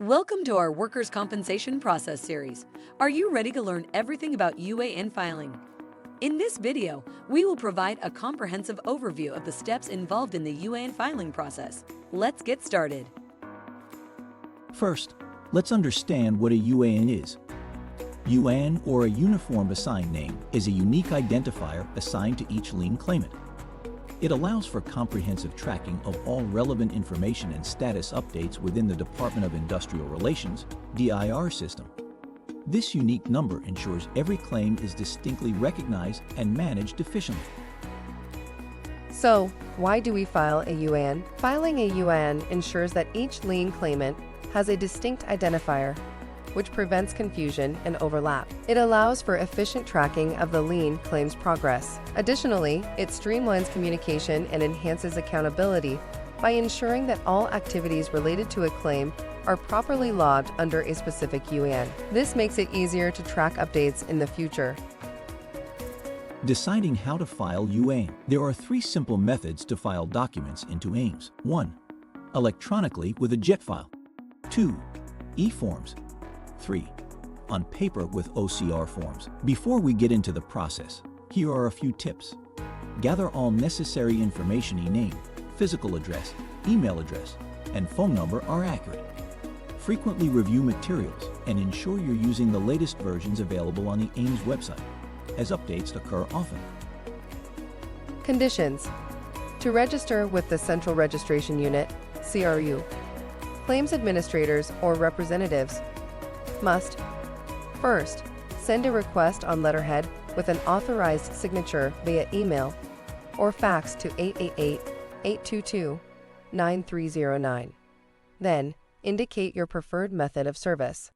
Welcome to our Workers' Compensation Process series. Are you ready to learn everything about UAN filing? In this video, we will provide a comprehensive overview of the steps involved in the UAN filing process. Let's get started. First, let's understand what a UAN is. UAN, or a Uniform Assigned Name, is a unique identifier assigned to each lien claimant. It allows for comprehensive tracking of all relevant information and status updates within the Department of Industrial Relations (DIR) system. This unique number ensures every claim is distinctly recognized and managed efficiently. So, why do we file a UAN? Filing a UAN ensures that each lien claimant has a distinct identifier, which prevents confusion and overlap. It allows for efficient tracking of the lien claim's progress. Additionally, it streamlines communication and enhances accountability by ensuring that all activities related to a claim are properly logged under a specific UAN. This makes it easier to track updates in the future. Deciding how to file UAN. There are three simple methods to file documents into AIMS. 1. Electronically with a JET file. 2. E-forms. 3. On paper with OCR forms. Before we get into the process, here are a few tips. Gather all necessary information. Name, physical address, email address, and phone number are accurate. Frequently review materials and ensure you're using the latest versions available on the AIMS website, as updates occur often. Conditions. To register with the Central Registration Unit, CRU, claims administrators or representatives must: first, send a request on letterhead with an authorized signature via email or fax to 888-822-9309. Then, indicate your preferred method of service.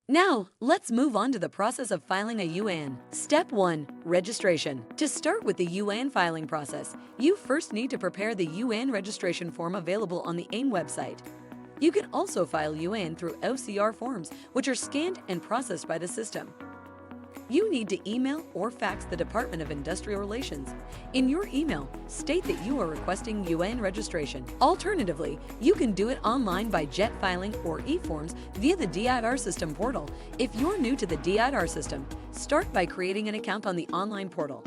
Now, let's move on to the process of filing a UAN. Step 1. Registration. To start with the UAN filing process, you first need to prepare the UAN registration form available on the AIM website. You can also file UAN through OCR forms, which are scanned and processed by the system. You need to email or fax the Department of Industrial Relations. In your email, state that you are requesting UAN registration. Alternatively, you can do it online by JET filing or e-forms via the DIR system portal. If you're new to the DIR system, start by creating an account on the online portal.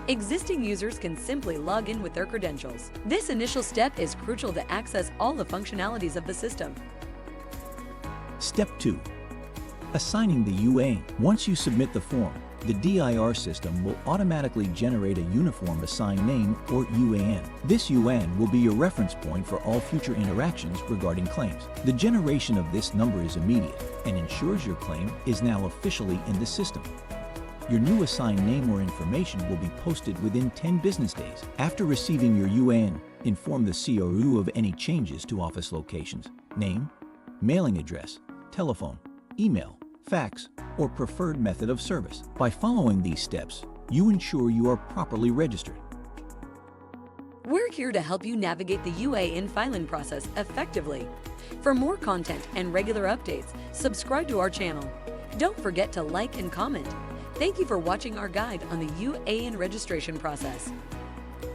Existing users can simply log in with their credentials. This initial step is crucial to access all the functionalities of the system. Step 2. Assigning the UAN. Once you submit the form, the DIR system will automatically generate a Uniform Assigned Name, or UAN. This UAN will be your reference point for all future interactions regarding claims. The generation of this number is immediate and ensures your claim is now officially in the system. Your new assigned name or information will be posted within 10 business days. After receiving your UAN, inform the CRU of any changes to office locations, name, mailing address, telephone, email, fax, or preferred method of service. By following these steps, you ensure you are properly registered. We're here to help you navigate the UAN filing process effectively. For more content and regular updates, subscribe to our channel. Don't forget to like and comment. Thank you for watching our guide on the UAN registration process.